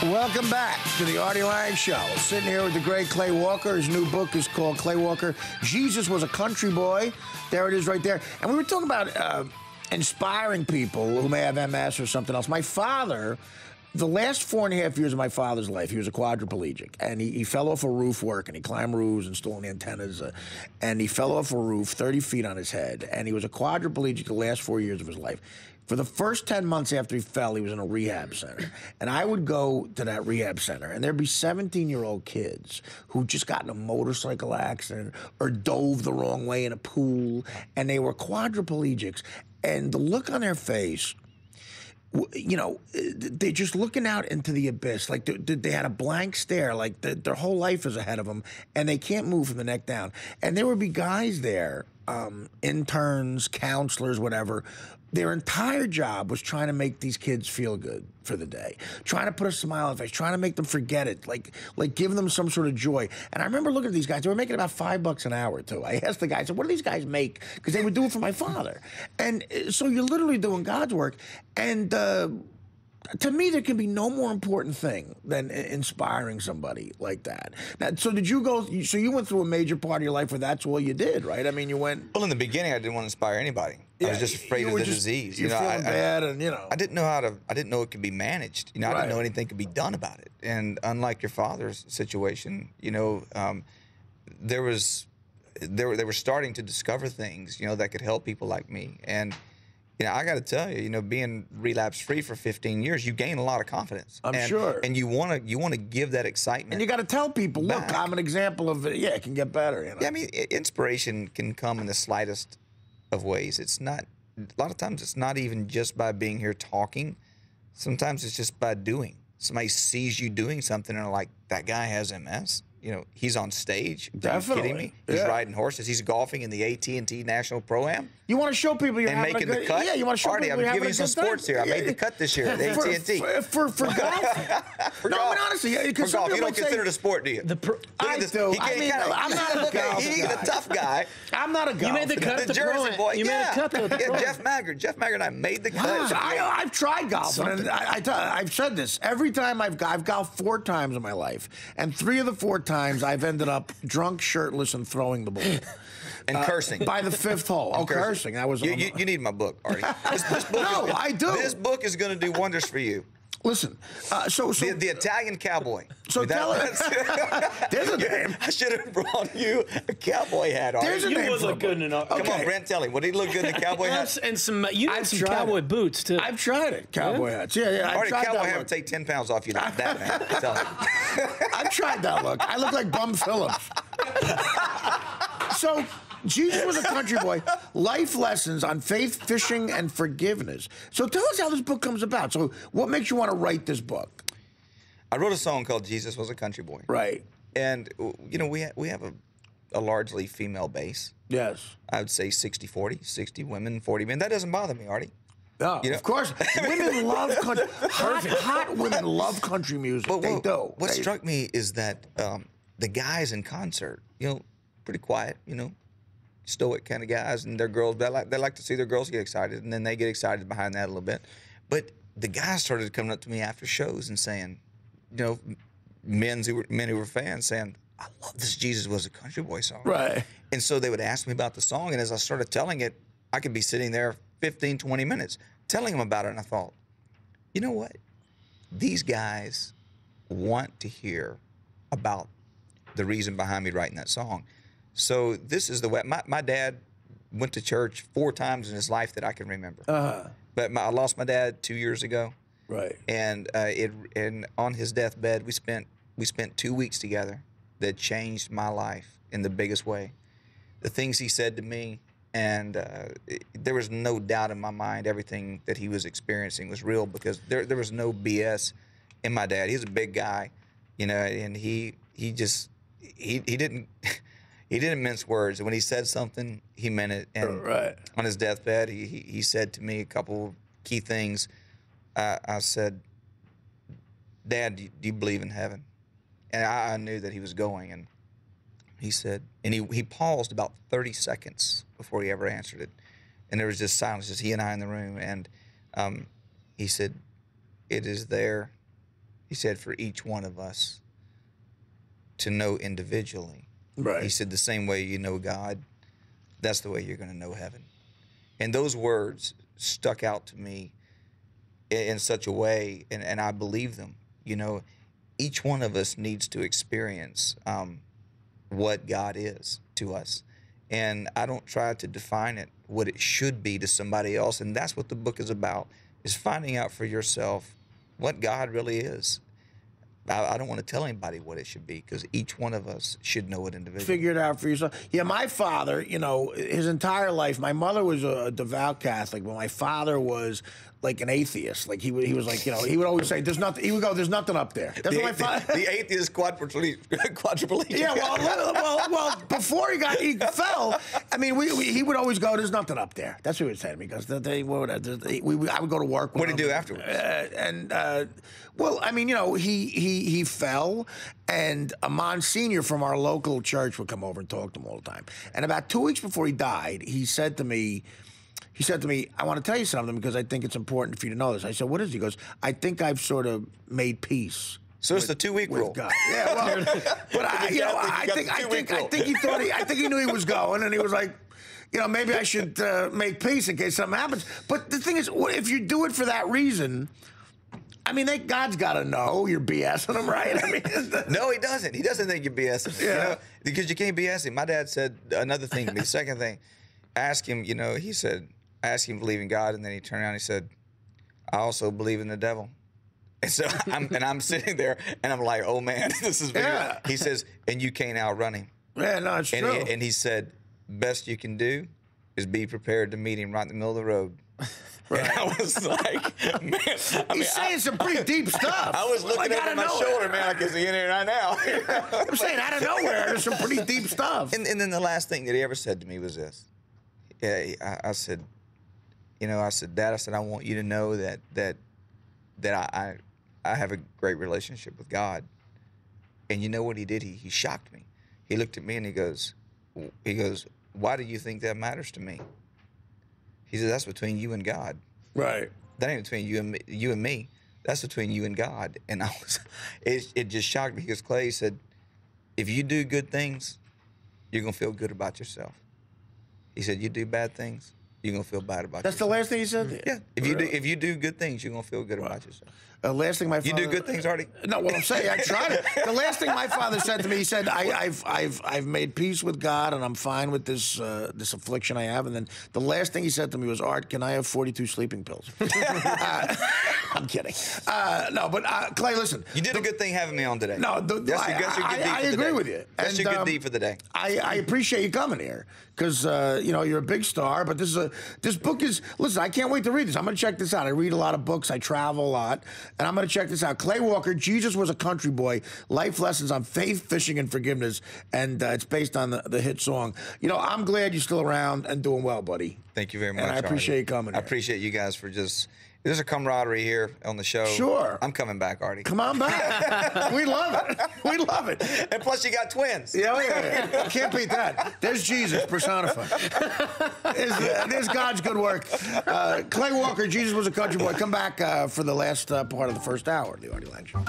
Welcome back to the Artie Lange Show. Sitting here with the great Clay Walker. His new book is called Clay Walker, Jesus Was a Country Boy. There it is right there. And we were talking about inspiring people who may have MS or something else. My father, the last 4.5 years of my father's life, he was a quadriplegic. And he fell off a roof working. He climbed roofs, installing antennas. And he fell off a roof 30 feet on his head. And he was a quadriplegic the last 4 years of his life. For the first 10 months after he fell, he was in a rehab center. And I would go to that rehab center, and there'd be 17-year-old kids who just got in a motorcycle accident or dove the wrong way in a pool, and they were quadriplegics. And the look on their face, you know, they're just looking out into the abyss. Like they had a blank stare, like their whole life is ahead of them, and they can't move from the neck down. And there would be guys there, interns, counselors, whatever. Their entire job was trying to make these kids feel good for the day, trying to put a smile on their face, trying to make them forget it, like giving them some sort of joy. And I remember looking at these guys. They were making about $5 an hour, too. I asked the guy, I said, what do these guys make? Because they would do it for my father. And so you're literally doing God's work. And to me, there can be no more important thing than inspiring somebody like that. Now, so did you go? So you went through a major part of your life where that's all you did, right? I mean, you went. Well, in the beginning, I didn't want to inspire anybody. Yeah, I was just afraid of the disease. You're feeling bad, and you know. I didn't know how to. I didn't know it could be managed. You know, I didn't know anything could be done about it. And unlike your father's situation, you know, they were starting to discover things, you know, that could help people like me. And you know, I got to tell you, you know, being relapse-free for 15 years, you gain a lot of confidence. I'm sure. And you want to give that excitement. And you got to tell people, look, back. I'm an example of, yeah, it can get better. You know? Yeah, I mean, inspiration can come in the slightest of ways. It's not, a lot of times it's not even just by being here talking. Sometimes it's just by doing. Somebody sees you doing something and they're like, that guy has MS. You know, he's on stage. Definitely. Are you kidding me? He's riding horses. He's golfing in the AT&T National Pro-Am. You want to show people you're and having making a good, the cut. Yeah, you want to show Artie, people I'm you're giving having you some sports here. I made the cut this year at AT&T. For golf? For No, golf. I mean, honestly, For because golf, you don't consider it a sport, do you? I do. I mean, I'm not a golf guy. He's a tough guy. I'm not a golf guy. You made the cut. The Jersey boy. You made a cut. Yeah, Jeff Maggard. Jeff Maggard and I made the cut. I've tried golfing, and I've said this. Every time I've golfed 4 times in my life, and 3 of the 4 times I've ended up drunk, shirtless, and throwing the ball. And cursing. By the 5th hole. Oh, cursing. That was. You need my book, Artie. This book I do. This book is going to do wonders for you. Listen, so the Italian cowboy. So tell us. There's a name. I should have brought you a cowboy hat, Artie. There's a name. You would look good enough. Come on, Brent, tell him. Would he look good in a cowboy hat? And some, you had some tried cowboy it. boots too. I've tried it. Cowboy hats. Yeah. Artie, I've tried cowboy that hat look. would take 10 pounds off you. That man. Tell him. I've tried that look. I look like Bum Phillips. So, Jesus was a country boy. Life lessons on faith, fishing, and forgiveness. So tell us how this book comes about. So what makes you want to write this book? I wrote a song called Jesus Was a Country Boy. Right. And, you know, we have a largely female base. Yes. I would say 60-40, 60 women, 40 men. That doesn't bother me, Artie. No, You know? of course. Women love country. Hot women love country music. They do. What struck me is that the guys in concert, you know, pretty quiet, you know, stoic kind of guys, and their girls, they like to see their girls get excited, and then they get excited behind that a little bit. But the guys started coming up to me after shows and saying, you know, men who were fans saying, I love this Jesus Was a Country Boy song. Right. And so they would ask me about the song, and as I started telling it, I could be sitting there 15, 20 minutes telling them about it, and I thought, you know what? These guys want to hear about the reason behind me writing that song. So this is the way. My dad went to church 4 times in his life that I can remember. But I lost my dad 2 years ago. Right. And and on his deathbed, we spent 2 weeks together that changed my life in the biggest way. The things he said to me, and there was no doubt in my mind everything that he was experiencing was real, because there was no BS in my dad. He's a big guy, you know, and he didn't he didn't mince words. And when he said something, he meant it. And on his deathbed, he said to me a couple key things. I said, Dad, do you believe in heaven? And I knew that he was going. And he said, and he paused about 30 seconds before he ever answered it. And there was just silence, just he and I in the room. And he said, it is there He said, for each one of us to know individually. Right. He said, the same way you know God, that's the way you're going to know heaven. And those words stuck out to me in such a way, and I believe them. You know, each one of us needs to experience what God is to us. And I don't try to define it what it should be to somebody else. And that's what the book is about, is finding out for yourself what God really is. I don't want to tell anybody what it should be, because each one of us should know it individually. Figure it out for yourself. Yeah, my father, you know, his entire life, my mother was a devout Catholic, but my father was like an atheist. Like he was like, you know, he would always say, "There's nothing." He would go, "There's nothing up there." That's what my father. The atheist quadriplegic. Yeah, well, before he fell. I mean, he would always go, "There's nothing up there." That's what he would say to me, because I would go to work. What did he do afterwards? Well, I mean, you know, he fell, and a Monsignor from our local church would come over and talk to him all the time. And about 2 weeks before he died, he said to me, "I want to tell you something, because I think it's important for you to know this." I said, "What is it?" He goes, "I think I've sort of made peace." So it's the 2-week rule. God. Yeah, well, but I think he knew he was going, and he was like, you know, maybe I should make peace in case something happens. But the thing is, if you do it for that reason, I mean, God's got to know you're BSing him, right? I mean, no, he doesn't. He doesn't think you're BSing. Yeah. You know, because you can't BS him. My dad said another thing to me. The second thing, I asked him, you know, he said, I asked him to believe in God, and then he turned around and he said, I also believe in the devil. And so I'm sitting there, and I'm like, oh, man, this is very Yeah. He says, and you can't outrun him. Yeah, no, it's true. And he said, best you can do is be prepared to meet him right in the middle of the road. Right. And I was like, man. He's saying some pretty deep stuff. I was looking over my shoulder, man, like, is he in here right now? I'm saying, out of nowhere, there's some pretty deep stuff. And then the last thing that he ever said to me was this. Yeah, I said, you know, I said, Dad, I said, I want you to know that I have a great relationship with God. And you know what he did? He shocked me. He looked at me and he goes, why do you think that matters to me? He said, that's between you and God. Right. That ain't between you and me. That's between you and God. And it just shocked me, because Clay said, if you do good things, you're going to feel good about yourself. He said, you do bad things, you're going to feel bad about yourself. That's the last thing he said? Yeah. If you do good things, you're going to feel good about yourself. Last thing my father... You do good things, Artie? No, what I'm saying, I tried it. The last thing my father said to me, he said, I've made peace with God, and I'm fine with this affliction I have. And then the last thing he said to me was, Art, can I have 42 sleeping pills? I'm kidding. No, but Clay, listen. You did a good thing having me on today. No, I agree with you. That's your good deed for the day. I appreciate you coming here, because you know, you're a big star. But this book is, listen, I can't wait to read this. I'm going to check this out. I read a lot of books. I travel a lot. And I'm going to check this out. Clay Walker, Jesus Was a Country Boy, Life Lessons on Faith, Fishing, and Forgiveness. And it's based on the hit song. You know, I'm glad you're still around and doing well, buddy. Thank you very much, And I appreciate Artie. you coming I here. appreciate you guys for there's a camaraderie here on the show. Sure. I'm coming back, Artie. Come on back. We love it. We love it. And plus, you got twins. Yeah. Can't beat that. There's Jesus personified. There's God's good work. Clay Walker, Jesus Was a Country Boy. Come back for the last part of the first hour of the Artie Lange Show.